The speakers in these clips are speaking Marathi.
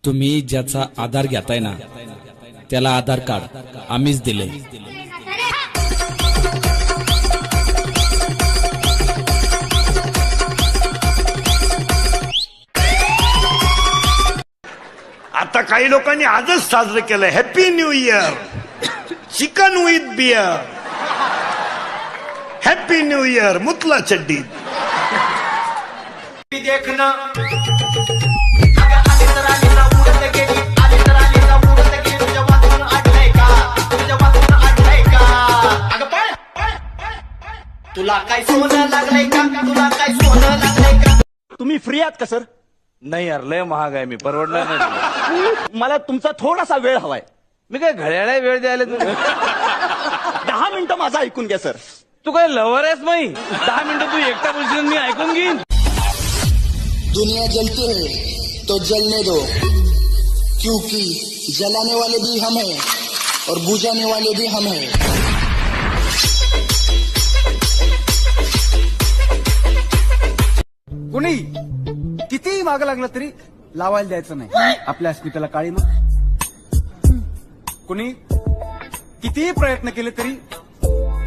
तुम्ही ज्याचा आधार घेताय ना त्याला आधार कार्ड आम्हीच दिले. आता काही लोकांनी आजच साजरं केलं happy new year, chicken with beer. Happy new year मुतला चड्डी. देखना तुला काय सोनं लागलंय का, तुला काय सोनं लागलंय का? तुम्ही फ्री आहात का सर? नाही यार, लय महाग आहे, मी परवडणार नाही. मला तुमचा थोडासा वेळ हवाय. मी काय घड्याळा वेळ द्यायला तू? 10 मिनिटं माझं ऐकून घ्या सर. तू काय लवर आहेस माई? 10 मिनिटं तू एकटा बोलशील मी ऐकून घेईन. दुनिया जलती है तो जलने दो, क्योंकि जलाने वाले भी हम हैं और बुझाने वाले भी हम हैं. कोणी कितीही माग लागलं तरी लावायला द्यायचं नाही आपल्या अस्मितेला काळीमा. कोणी कितीही प्रयत्न केले तरी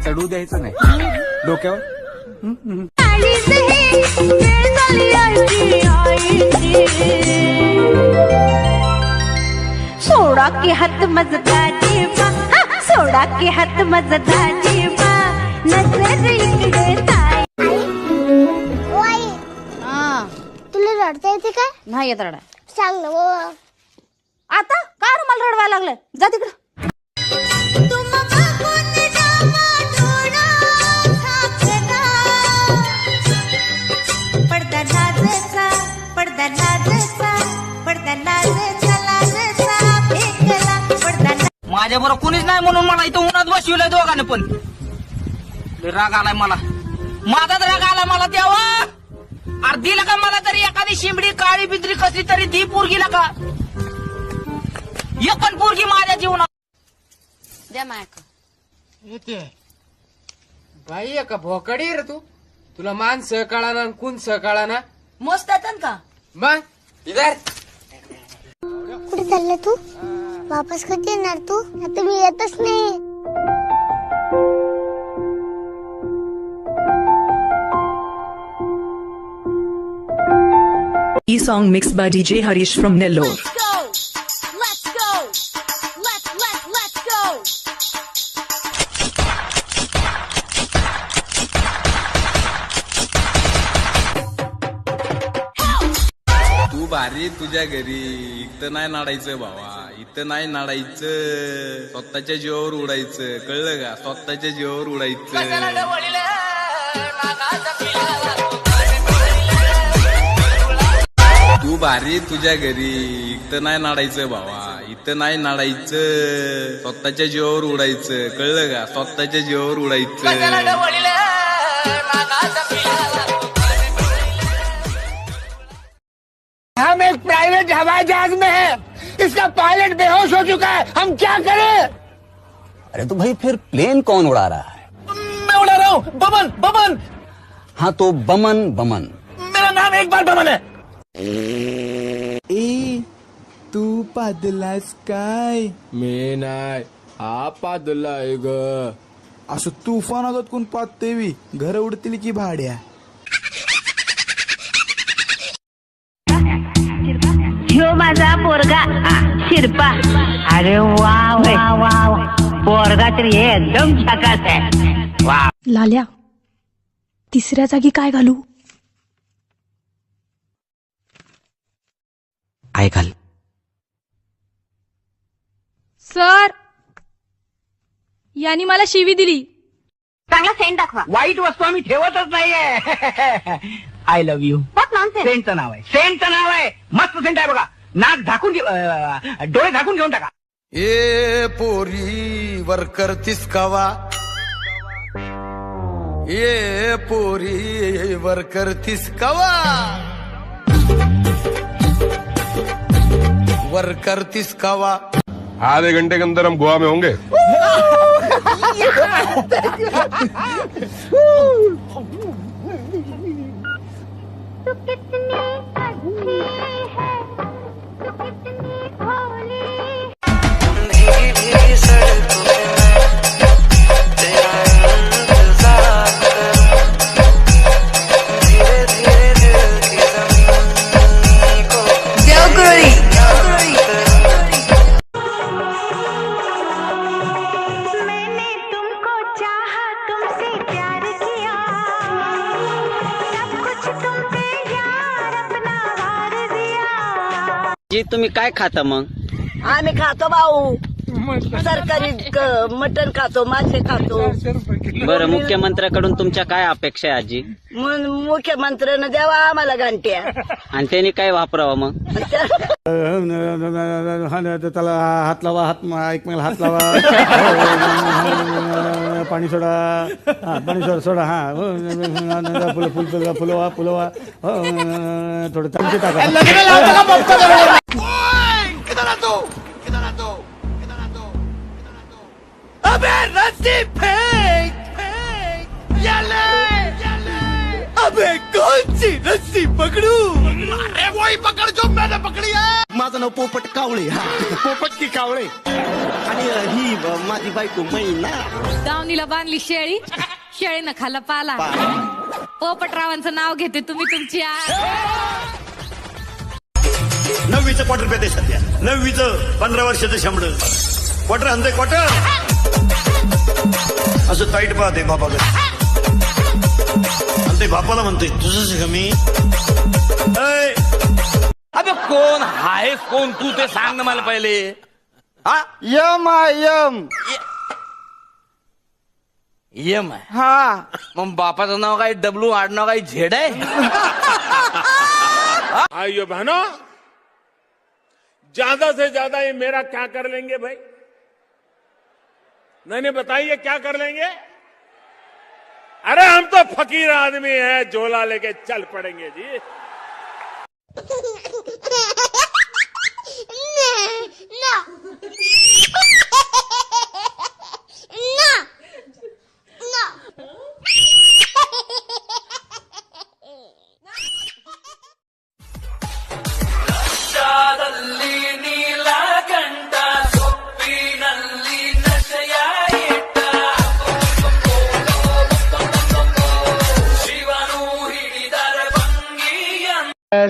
चढू द्यायचं नाही डोक्यावर. सोडा के हात मजदाची बा, सोडा के हात मजदाची बा, नजर इकडे ताई. तुला रडता येते काय? नाही येत रडा. सांग ना वो. आता काय रे मला रडवायला लागलंय? जा तिकडं. पडदा लाजचा, पडदा लाजचा, पडदा लाजचा, लाजचा फेकला पडदा. माझ्या बरोबर कोणीच नाही म्हणून मला इथं उन्हात बसविलंय दोघांनी पण. लय राग आलाय मला, माझाच राग आला मला तेव्हा. अरे दिलं का मला तरी एखादी शिंबडी काळी बिद्री कसली तरी दी पोरगीला का? एक पण पोरगी माझ्या जीवनात. द्या मायक. येते बाई का भोकडी रे तू. तुला माणसं कळाना कुण कळाना. मस्त येतात का? मग इधर कुठे चालला तू? वापस कधी येणार तू? आता मी येतच नाही. E-song mixed by DJ Harish from Nellore. Let's go. Let's go. तू भारी तुझ्या घरी. इथं नाही नाडायचं भावा, इथं नाही नाडायचं. स्वतःच्या जीवावर उडायचं, कळलं का? स्वतःच्या जीवावर उडायचं. तू भारी तुझ्या घरी. इथं नाही नाडायचं भावा, इथं नाही नाडायचं. स्वतःच्या जीवावर उडायचं, कळलं का? स्वतःच्या जीवावर उडायचं. हम एक प्राइवेट हवाई जहाज में है, इसका पायलट बेहोश हो चुका है, हम क्या करें? अरे तो भाई फिर प्लेन कौन उड़ा रहा है? मैं उड़ा रहा हूँ. बमन बमन. हाँ तो बमन बमन. मेरा नाम एक बार बमन है. तू पादलास काय? मी नाही, हा पादलाय ग. असं तुफान आगत कोण पादतेवी? घर उडतील की भाड्या? ह्यो माझा पोरगा शिरपा. अरे वा वा वा, पोरगा तरी एकदम झकास आहे. वा. लाल्या, तिसऱ्या जागी काय घालू? आय घाल. सर, यांनी मला शिवी दिली. चांगला सेंट दाखवा. वाईट वस्तू आम्ही ठेवतच नाहीये. I love you. सेंटचं नाव आहे, सेंटचं नाव आहे. मस्त सेंट आहे बघा. नाक झाकून डोळे झाकून घेऊन टाका. ए पोरी वर करतीस कावा, ये पोरी वर करतीस कावा, वर करतीस कावा. आधे घंटे के अंदर हम गोवा में होंगे. तू कितनी अच्छी है, तू कितनी जी तुम्ही काय खाता मग? आम्ही खातो भाऊ सरकारी मटण खातो, मासे खातो. बरं, मुख्यमंत्र्याकडून तुमच्या काय अपेक्षा आहे आजी? मुख्यमंत्र्यानं द्यावा आम्हाला घंट्या. आणि त्यांनी काय वापरावं मग? त्याला हात लावा, एकमेकाला हात लावा, पाणी सोडा, पाणी सोडा, हा फुलवा थोडं टाका. अबे रस्सी फेंक अबे कौन सी रस्सी पकड़ू? अरे वही पकड़ जो मैंने पकड़ी है. माझं नाव पोपट कावळे. पोपट की कावळे. आणि ही माझी बायको मैना. दावणीला बांधली शेळी, शेळीनं खाल्ला पाला. पोपटरावांचं नाव घेते तुम्ही तुमची. 9वीचं क्वार्टर पेते सध्या. 9वीचं 15 वर्षाचं शंभर क्वार्टर आणतंय क्वार्टर. असं ताईट पाहते बापाकडे आणि ते बापाला म्हणतोय तुझंच कमी. अबे कोण आहेस कोण तू ते सांग ना मला पहिले. यम यम आहे. हा मग बापाचं नाव काय डब्ल्यू, आडनाव काय झेड आहे? भाइयों बहनों, ज्यादा से ज्यादा ये मेरा क्या कर लेंगे भाई? नहीं बताइए क्या कर लेंगे? अरे हम तो फकीर आदमी हैं, झोला लेके चल पड़ेंगे जी.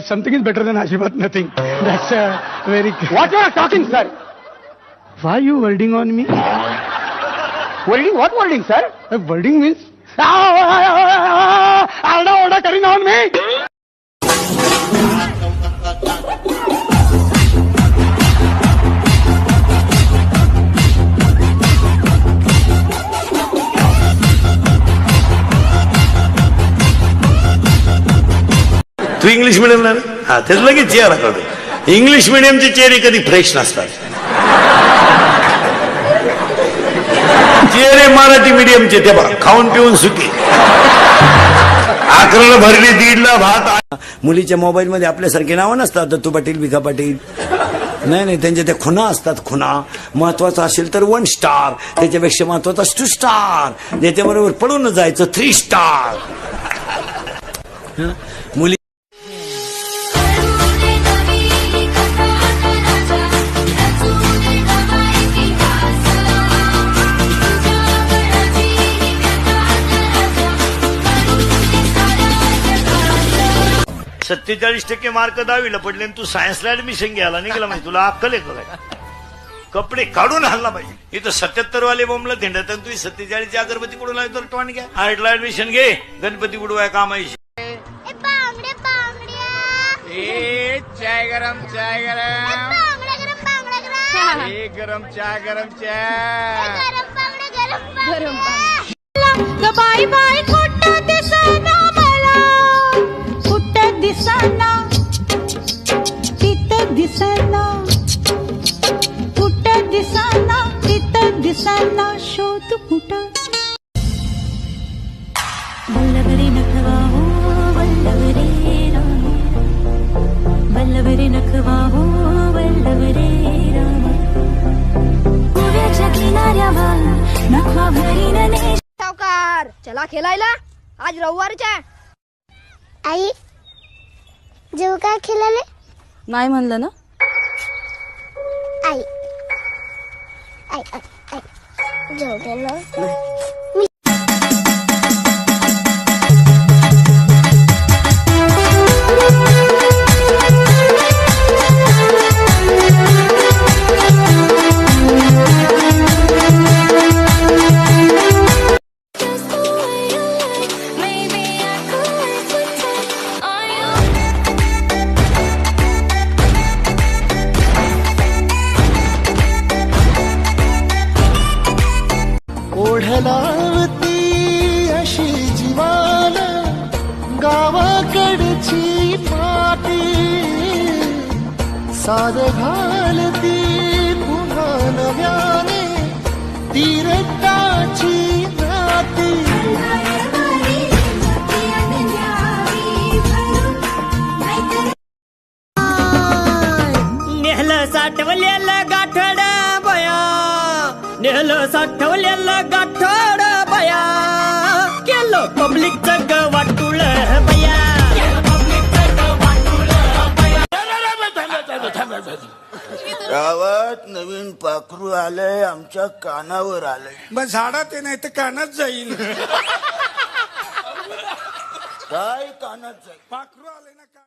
Something is better than Ashibat nothing. That's very. What you are talking, sir? Why you wording on me? Wording? What wording, sir? Wording means. Order carrying on me. तू इंग्लिश मिडियमला हा तेच लगेच चेहरा कळतो. इंग्लिश मिडियमचे चेहरे कधी फ्रेश नसतात. चेहरे मराठी मिडियमचे ते बघा खाऊन पिऊन सुखी. 11ला भरली, 1:30ला भात. मुलीच्या मोबाईल मध्ये आपल्यासारखे नावं नसतात. दत्तू पाटील, भिका पाटील. नाही त्यांच्या त्या खुणा असतात. खुणा महत्वाचा असेल तर 1 स्टार, त्याच्यापेक्षा महत्वाचा 2 स्टार, त्याच्याबरोबर पळून जायचं 3 स्टार. मुली टक्के 47% मार्क 10वीला पडले आणि तू सायन्सला ऍडमिशन घ्यायला निघाला म्हणजे तुला अक्कल आहे का? कपडे काढून हल्ला पाहिजे. इथं 77 वाले बोंबला थिंडत आणि तुम्ही 47ची अगरबत्ती कुठून लावतो टॉन घ्या. आर्टला ऍडमिशन घे, गणपती बुडवाय कामायची. चाय गरम चाय गरम गरम चाय गरम चाय गरम बाय बाय कुठं दिसना मला, कुठं दिसना तिथं दिसना, कुठं दिसना तिथं दिसना, शोध कुठं. वल्लवरे नखवा हो वल्लवरे राम, वल्लवरे नखवा हो वल्लवरे राम, गोव्याच्या किनाऱ्यावर नखवा भरीन ने. सावकार चला खेळायला, आज रविवारच्या. आई जेव काय खेळाले नाही म्हणलं ना. आई आई आई जेव दे ना. साद घालती पुन्हा नव्याने ती रक्ताची नाती. नेहलं साठवलेलं गाठड बया, नेहलं साठवलेलं गाठड बया, केलं पब्लिकचं गवाटुळ बया. गावात नवीन पाखरू आलंय, आमच्या कानावर आलंय. मग झाडात नाही तर कानात जाईल. काय कानात जाईल? पाखरू आलंय ना.